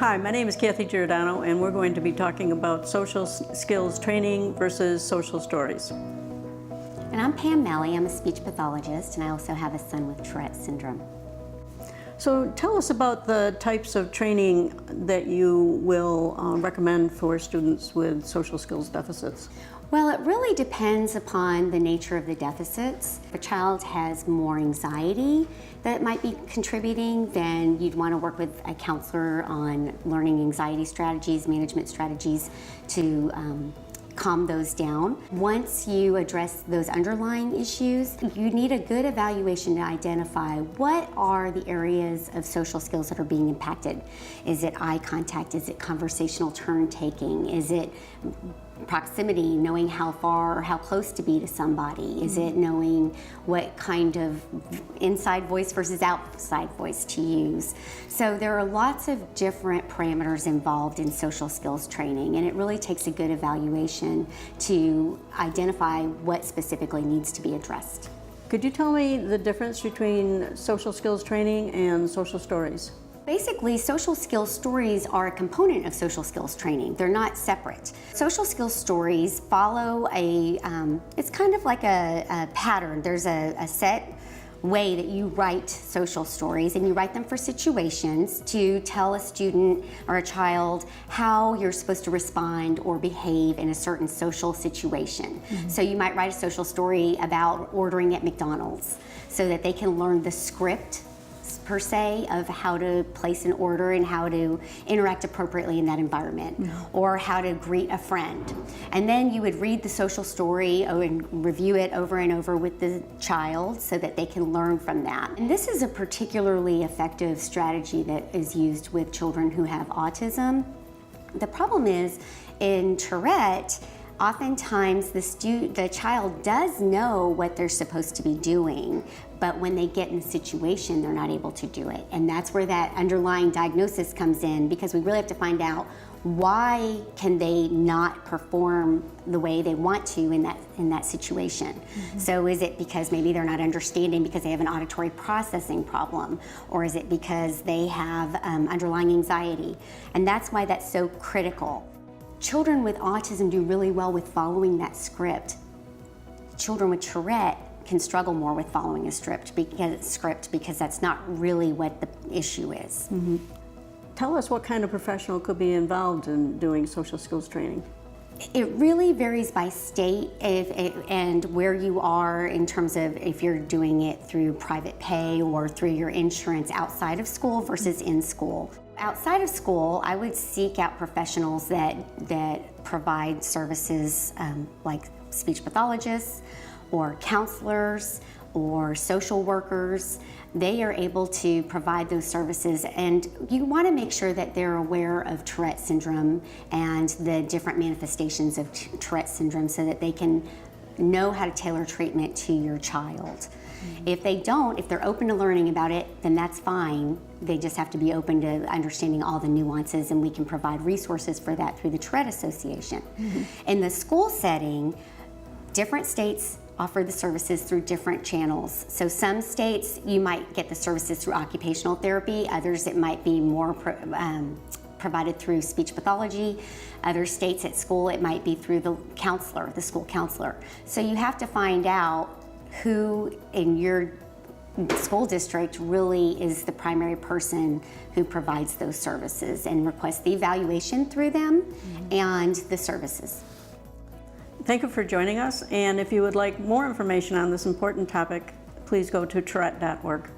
Hi, my name is Kathy Giordano, and we're going to be talking about social skills training versus social stories. And I'm Pam Malley. I'm a speech pathologist, and I also have a son with Tourette Syndrome. So tell us about the types of training that you will recommend for students with social skills deficits. Well, it really depends upon the nature of the deficits. If a child has more anxiety that might be contributing, then you'd want to work with a counselor on learning anxiety strategies, management strategies to calm those down. Once you address those underlying issues, you need a good evaluation to identify what are the areas of social skills that are being impacted. Is it eye contact? Is it conversational turn taking? Is it proximity, knowing how far or how close to be to somebody? Is it knowing what kind of inside voice versus outside voice to use? So there are lots of different parameters involved in social skills training, and it really takes a good evaluation to identify what specifically needs to be addressed. Could you tell me the difference between social skills training and social stories? Basically, social skills stories are a component of social skills training. They're not separate. Social skills stories follow it's kind of like a pattern. There's a set way that you write social stories, and you write them for situations to tell a student or a child how you're supposed to respond or behave in a certain social situation. So you might write a social story about ordering at McDonald's so that they can learn the script per se of how to place an order and how to interact appropriately in that environment, or how to greet a friend. And then you would read the social story and review it over and over with the child so that they can learn from that. And this is a particularly effective strategy that is used with children who have autism. The problem is, in Tourette, oftentimes the child does know what they're supposed to be doing, but when they get in a situation, they're not able to do it. And that's where that underlying diagnosis comes in, because we really have to find out why can they not perform the way they want to in that situation. So is it because maybe they're not understanding because they have an auditory processing problem, or is it because they have underlying anxiety? And that's why that's so critical. Children with autism do really well with following that script. Children with Tourette can struggle more with following a script because that's not really what the issue is. Tell us what kind of professional could be involved in doing social skills training. It really varies by state and where you are in terms of if you're doing it through private pay or through your insurance outside of school versus in school. Outside of school, I would seek out professionals that provide services like speech pathologists or counselors or social workers. They are able to provide those services, and you want to make sure that they're aware of Tourette syndrome and the different manifestations of Tourette syndrome so that they can know how to tailor treatment to your child. If they don't, if they're open to learning about it, then that's fine. They just have to be open to understanding all the nuances, and we can provide resources for that through the Tourette Association. In the school setting, different states offer the services through different channels. So some states you might get the services through occupational therapy, others it might be more provided through speech pathology. Other states at school it might be through the counselor, the school counselor. So you have to find out who in your school district really is the primary person who provides those services, and request the evaluation through them and the services. Thank you for joining us, and if you would like more information on this important topic, please go to tourette.org.